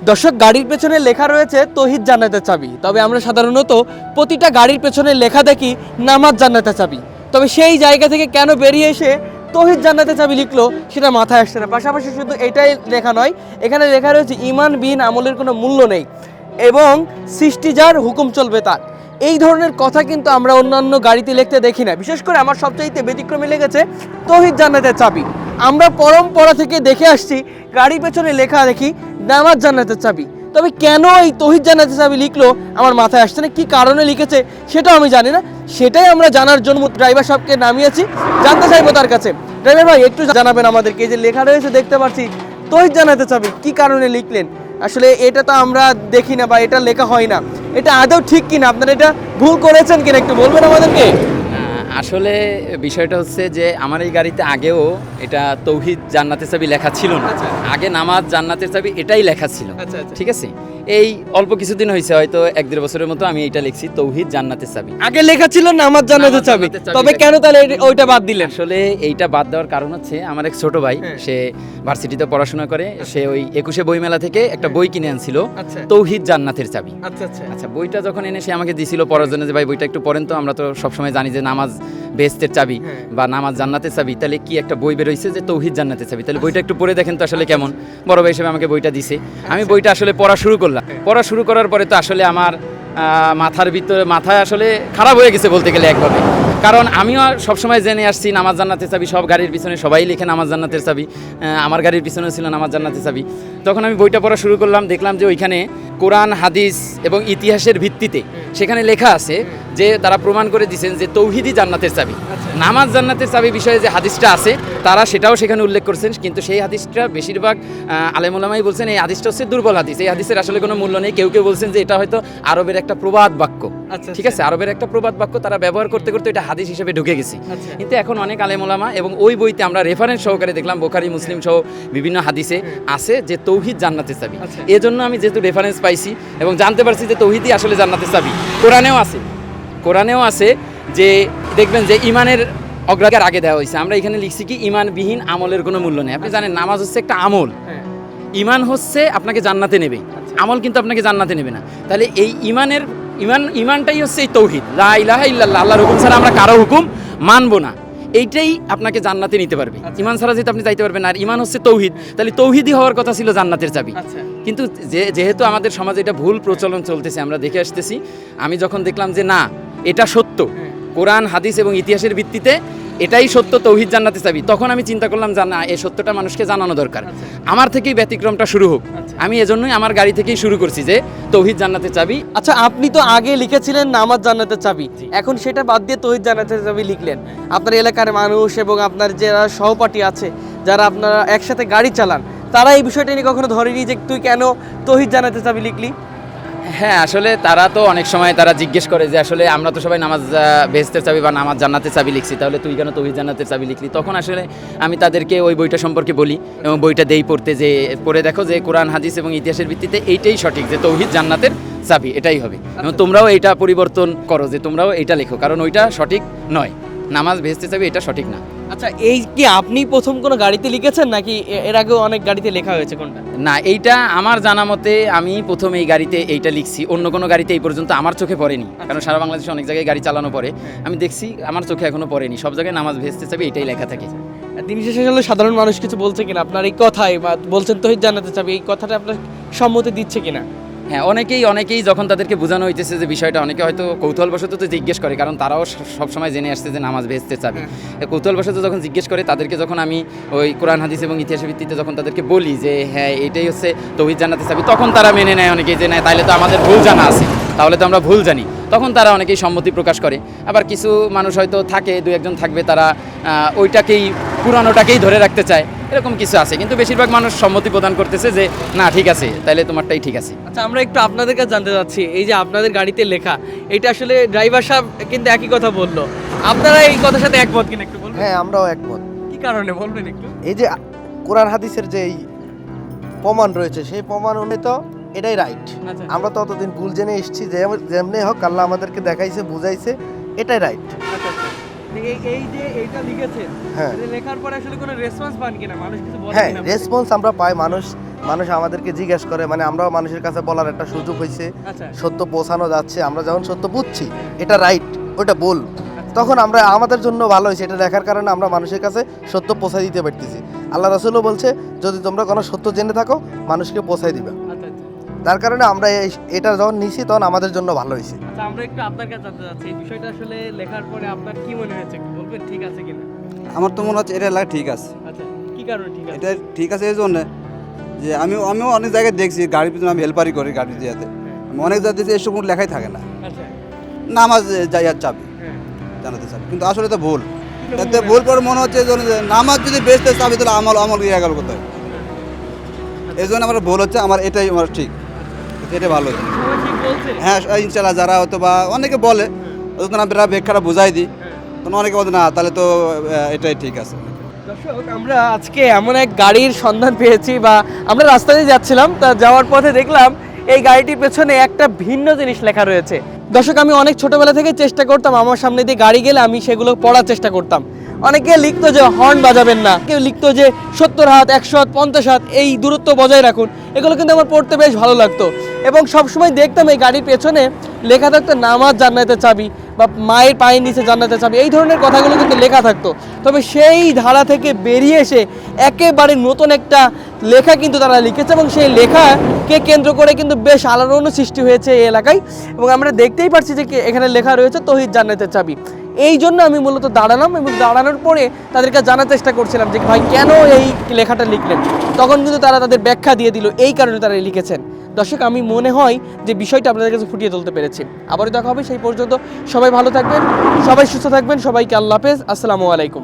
দর্শক, গাড়ির পেছনে লেখা রয়েছে তৌহিদ জান্নাতের চাবি, তবে আমরা সাধারণত প্রতিটা গাড়ির পেছনে লেখা দেখি নামাজ জান্নাতের চাবি। তবে সেই জায়গা থেকে কেন বেরিয়ে এসে তৌহিদ জান্নাতের চাবি লিখলো সেটা মাথায় আসছে না। পাশাপাশি শুধু এটাই লেখা নয়, এখানে লেখা রয়েছে ঈমানবিহীন আমলের কোনো মূল্য নেই এবং সৃষ্টি যার হুকুম চলবে তার। এই ধরনের কথা কিন্তু আমরা অন্যান্য গাড়িতে লিখতে দেখি না। বিশেষ করে আমার সবচাইতে ব্যতিক্রমী লেগেছে তৌহিদ জান্নাতের চাবি। আমরা পরম্পরা থেকে দেখে আসছি গাড়ির পেছনে লেখা দেখি নামাজ জান্নাতের চাবি, তবে কেন এই তৌহিদ জান্নাতের চাবি লিখলো আমার মাথায় আসছে না। কি কারণে লিখেছে সেটাও আমি জানি না, সেটাই আমরা জানার জন্য ড্রাইভার সাহেবকে নামিয়েছি, জানতে চাইবো তার কাছে। ড্রাইভার ভাই, একটু জানাবেন আমাদেরকে, এই যে লেখা রয়েছে দেখতে পাচ্ছি তৌহিদ জান্নাতের চাবি, কি কারণে লিখলেন? আসলে এটা তো আমরা দেখি না বা এটা লেখা হয় না, এটা আদৌ ঠিক কিনা, আপনারা এটা ভুল করেছেন কিনা একটু বলবেন আমাদেরকে? আসলে বিষয়টা হচ্ছে যে আমার এই গাড়িতে আগেও এটা তৌহিদ জান্নাতের চাবি লেখা ছিল না। আগে নামাজ জান্নাতের চাবি এটাই লেখা ছিল। ঠিক আছে, এই অল্প কিছুদিন হয়েছে, হয়তো 1-1.5 বছরের মতো আমি এটা লিখছি তৌহিদ জান্নাতের চাবি। আগে লেখা ছিল নামাজ জান্নাতের চাবি, তবে কেন তাহলে ওইটা বাদ দিলেন? আসলে এইটা বাদ দেওয়ার কারণ হচ্ছে আমার এক ছোট ভাই, সে ভার্সিটিতে পড়াশোনা করে, সে ওই 21শে বইমেলা থেকে একটা বই কিনে আনছিল তৌহিদ জান্নাতের চাবি। আচ্ছা, বইটা যখন এনে সে আমাকে দিছিল পড়ার জন্য, যে ভাই বইটা একটু পড়েন তো, আমরা তো সবসময় জানি যে নামাজ বেহেশতের চাবি বা নামাজ জান্নাতের চাবি, তাহলে কি একটা বই বেরোইছে যে তৌহিদ জান্নাতের চাবি, তাহলে বইটা একটু পড়ে দেখেন তো আসলে কেমন। বড় ভাই হিসেবে আমাকে বইটা দিছে, আমি বইটা আসলে পড়া শুরু করলাম। পড়া শুরু করার পরে তো আসলে আমার মাথায় আসলে খারাপ হয়ে গেছে বলতে গেলে একভাবে। কারণ আমিও সবসময় জেনে আসছি নামাজ জান্নাতের চাবি, সব গাড়ির পিছনে সবাই লিখে নামাজ জান্নাতের চাবি, আমার গাড়ির পিছনেও ছিল নামাজ জান্নাতের চাবি। তখন আমি বইটা পড়া শুরু করলাম, দেখলাম যে ওইখানে কোরআন, হাদিস এবং ইতিহাসের ভিত্তিতে সেখানে লেখা আছে যে তারা প্রমাণ করে দিয়েছেন যে তৌহিদই জান্নাতের চাবি। নামাজ জান্নাতের চাবি বিষয়ে যে হাদিসটা আছে তারা সেটাও সেখানে উল্লেখ করছেন, কিন্তু সেই হাদিসটা বেশিরভাগ আলেম ওলামাই বলছেন এই হাদিসটা হচ্ছে দুর্বল হাদিস, এই হাদিসের আসলে কোনো মূল্য নেই। কেউ কেউ বলছেন যে এটা হয়তো আরবের একটা প্রবাদ বাক্য। ঠিক আছে, আরবের একটা প্রবাদ বাক্য তারা ব্যবহার করতে করতে এটা হাদিস হিসেবে ঢুকে গেছে। কিন্তু এখন অনেক আলেম ওলামা এবং ওই বইতে আমরা রেফারেন্স সহকারে দেখলাম বুখারী, মুসলিম সহ বিভিন্ন হাদিসে আছে যে তৌহিদ জান্নাতের চাবি। এজন্য আমি যেহেতু রেফারেন্স পাইছি এবং জানতে পারছি যে তৌহিদই আসলে জান্নাতের চাবি। কোরআনেও আছে যে দেখবেন যে ইমানের অগ্রাধিকার আগে দেওয়া হয়েছে। আমরা এখানে লিখছি কি ইমানবিহীন আমলের কোনো মূল্য নেই। আপনি জানেন নামাজ হচ্ছে একটা আমল, ইমান হচ্ছে আপনাকে জান্নাতে নেবে, আমল কিন্তু আপনাকে জান্নাতে নেবে না। তাহলে এই ইমানটাই হচ্ছে এই তৌহিদ, লা ইলাহা ইল্লাল্লাহ, আল্লাহর হুকুম ছাড়া আমরা কারো হুকুম মানবো না, এইটাই আপনাকে জান্নাতে নিতে পারবে। ইমান ছাড়া যেহেতু আপনি যাইতে পারবেন না, আর ইমান হচ্ছে তৌহিদ, তাহলে তৌহিদই হওয়ার কথা ছিল জান্নাতের চাবি। কিন্তু যেহেতু আমাদের সমাজে এটা ভুল প্রচলন চলতেছে, আমরা দেখে আসতেছি, আমি যখন দেখলাম যে না এটা সত্য, কোরআন, হাদিস এবং ইতিহাসের ভিত্তিতে এটাই সত্য তৌহিদ জান্নাতের চাবি, তখন আমি চিন্তা করলাম যে না, এই সত্যটা মানুষকে জানানো দরকার, আমার থেকেই ব্যতিক্রমটা শুরু হোক। আমি এজন্যই আমার গাড়ি থেকেই শুরু করছি যে তৌহিদ জান্নাতের চাবি। আচ্ছা, আপনি তো আগে লিখেছিলেন নামাজ জান্নাতের চাবি, এখন সেটা বাদ দিয়ে তৌহিদ জান্নাতের চাবি লিখলেন। আপনার এলাকার মানুষ এবং আপনার যারা সহপাঠী আছে, যারা আপনারা একসাথে গাড়ি চালান, তারা এই বিষয়টা নিয়ে কখনো ধরেনি যে তুই কেন তৌহিদ জান্নাতের চাবি লিখলি? হ্যাঁ, আসলে তারা তো অনেক সময় তারা জিজ্ঞেস করে যে আসলে আমরা তো সবাই নামাজ বেহেশতের চাবি বা নামাজ জান্নাতের চাবি লিখছি, তাহলে তুই কেন তৌহিদ জান্নাতের চাবি লিখলি? তখন আসলে আমি তাদেরকে ওই বইটা সম্পর্কে বলি এবং বইটা দেই পড়তে, যে পড়ে দেখো যে কোরআন, হাদিস এবং ইতিহাসের ভিত্তিতে এইটাই সঠিক যে তৌহিদ জান্নাতের চাবি এটাই হবে, এবং তোমরাও এইটা পরিবর্তন করো যে তোমরাও এইটা লেখো, কারণ ওইটা সঠিক নয়, নামাজ বেহেশতের চাবি এটা সঠিক না। আচ্ছা, এই কি আপনি প্রথম কোনো গাড়িতে লিখেছেন নাকি এর আগেও অনেক গাড়িতে লেখা হয়েছে? কোনটা? না, এইটা আমার জানা মতে আমি প্রথম এই গাড়িতে এইটা লিখছি, অন্য কোনো গাড়িতে এই পর্যন্ত আমার চোখে পড়েনি, কারণ সারা বাংলাদেশে অনেক জায়গায় গাড়ি চালানো পড়ে, আমি দেখছি আমার চোখে এখনো পড়েনি, সব জায়গায় নামাজ বেহেশতের চাবি এটাই লেখা থাকে। দিন শেষে হলো সাধারণ মানুষ কিছু বলছে কিনা আপনার এই কথাই, বা বলছেন তৌহিদ জান্নাতের চাবি, এই কথাটা আপনার সম্মতি দিচ্ছে কিনা? হ্যাঁ, অনেকেই যখন তাদেরকে বোঝানো হইতেছে যে বিষয়টা, অনেকে হয়তো কৌতূহলবশত তো জিজ্ঞেস করে, কারণ তারাও সবসময় জেনে আসছে যে নামাজ বেহেশতের চাবি। কৌতূহলবশত যখন জিজ্ঞেস করে তাদেরকে, যখন আমি ওই কোরআন, হাদিস এবং ইতিহাসের ভিত্তিতে যখন তাদেরকে বলি যে হ্যাঁ এটাই হচ্ছে তৌহিদ জান্নাতের চাবি, তখন তারা মেনে নেয় অনেকেই, যে নেয় তাহলে তো আমাদের ভুল জানা আছে, তাহলে তো আমরা ভুল জানি, তখন তারা অনেকেই সম্মতি প্রকাশ করে। আবার কিছু মানুষ হয়তো থাকে, 2-1 থাকবে, তারা ওইটাকেই পুরানোটাকেই ধরে রাখতে চায়, এরকম কিছু আছে, কিন্তু বেশিরভাগ মানুষ সম্মতি প্রদান করতেছে যে না ঠিক আছে, তাহলে তোমারটাই ঠিক আছে। আচ্ছা, আমরা একটু আপনাদের কাছে জানতে চাচ্ছি, এই যে আপনাদের গাড়িতে লেখা, এটা আসলে ড্রাইভার সাহেব কিন্তু একই কথা বললো, আপনারা এই কথার সাথে একমত কিনা একটু বলবেন? হ্যাঁ, আমরাও একমত। কি কারণে বলবেন একটু? এই যে কোরআন হাদিসের যে এই প্রমাণ রয়েছে, সেই প্রমাণ অনুযায়ী তো এটাই রাইট। আমরা তো অতদিন ভুল জেনে এসেছি, যেমনি হোক আল্লাহ আমাদেরকে দেখাইছে, বুঝাইছে, এটাই রাইট। এই যে এইটা লিখেছেন, হ্যাঁ। এটা লেখার পরে আসলে কোনো রেসপন্স পান কিনা, মানুষ কিছু বলে হ্যাঁ, কিনা? রেসপন্স আমরা পাই। মানুষ আমাদেরকে জিজ্ঞেস করে, মানে আমরাও মানুষের কাছে বলার একটা সুযোগ হয়েছে, আচ্ছা সত্য পৌঁছানো যাচ্ছে। আমরা যখন সত্য বুঝছি এটা রাইট, ওটা ভুল, তখন আমরা আমাদের জন্য ভালো হয়েছে এটা দেখার কারণে আমরা মানুষের কাছে সত্য পৌঁছায় দিতে পারতেছি। আল্লাহ রাসূলও বলছে যদি তোমরা কোনো সত্য জেনে থাকো মানুষকে পৌঁছায় দিবে। আচ্ছা আচ্ছা তার কারণে আমরা এটা যখন নিছি তখন আমাদের জন্য ভালো হয়েছে। আচ্ছা, আমরা একটু আপনার কাছে জানতে চাচ্ছি এই বিষয়টা আসলে লেখার পরে আপনার কি মনে হয়েছে, একটু বলবেন ঠিক আছে কিনা? আমার তো মনে হচ্ছে এটা লেখা ঠিক আছে। আচ্ছা, কি কারণে ঠিক আছে? এটা ঠিক আছে এই জন্য যে আমিও অনেক জায়গায় দেখছি গাড়ির পিছনে আমি হেল্পারি করি গাড়ি দিয়াতে, আমি অনেক জায়গায় দেখছি এসব কোনো লেখাই থাকে না, আচ্ছা নামাজ যাইয়ার চাবি হ্যাঁ, জানাতে চাবি, কিন্তু আসলে তো ভুল। তাতে ভুল করে মনে হচ্ছে এই জন্য যে নামাজ যদি বেচতে চাবি তাহলে আমল ইয়ে গেল কোথায়, এই জন্য আমার ভুল হচ্ছে, আমার এটাই আমার ঠিক, এটা ভালো হচ্ছে। সবাই ঠিক বলছে? হ্যাঁ ইনশাল্লাহ, যারা হয়তো বা অনেকে বলে যখন আমরা ব্যাখ্যাটা বুঝাই দিই তখন অনেকে বলে না তাহলে তো এটাই ঠিক আছে। দর্শক, আমরা আজকে এমন এক গাড়ির সন্ধান পেয়েছি, বা আমরা রাস্তা দিয়ে যাচ্ছিলাম, তা যাওয়ার পথে দেখলাম এই গাড়িটির পেছনে একটা ভিন্ন জিনিস লেখা রয়েছে। দর্শক, আমি অনেক ছোটবেলা থেকে চেষ্টা করতাম আমার সামনে দিয়ে গাড়ি গেলে আমি সেগুলো পড়ার চেষ্টা করতাম। অনেকে লিখতো যে হর্ন বাজাবেন না, কেউ লিখতো যে 70 হাত 100 হাত 50 হাত এই দূরত্ব বজায় রাখুন। এগুলো কিন্তু আমার পড়তে বেশ ভালো লাগতো, এবং সবসময় দেখতাম এই গাড়ির পেছনে লেখা থাকতো নামাজ জান্নাতের চাবি, বা মায়ের পায়ের নিচে জান্নাতের চাবি, এই ধরনের কথাগুলো কিন্তু লেখা থাকতো। তবে সেই ধারা থেকে বেরিয়ে এসে একেবারে নতুন একটা লেখা কিন্তু তারা লিখেছে, এবং সেই লেখাকে কেন্দ্র করে কিন্তু বেশ আলোড়নও সৃষ্টি হয়েছে এই এলাকায়। এবং আমরা দেখতেই পাচ্ছি যে এখানে লেখা রয়েছে তৌহিদ জান্নাতের চাবি। এই জন্য আমি মূলত দাঁড়ালাম, এবং দাঁড়ানোর পরে তাদেরকে জানার চেষ্টা করছিলাম যে ভাই কেন এই লেখাটা লিখলেন। তখন কিন্তু তারা তাদের ব্যাখ্যা দিয়ে দিল এই কারণে তারা লিখেছেন। দর্শক, আমি মনে হয় যে বিষয়টা আপনাদের কাছে ফুটিয়ে তুলতে পেরেছি। আবারও দেখা হবে, সেই পর্যন্ত সবাই ভালো থাকবেন, সবাই সুস্থ থাকবেন, সবাইকে আল্লাহ হাফেজ, আসসালামু আলাইকুম।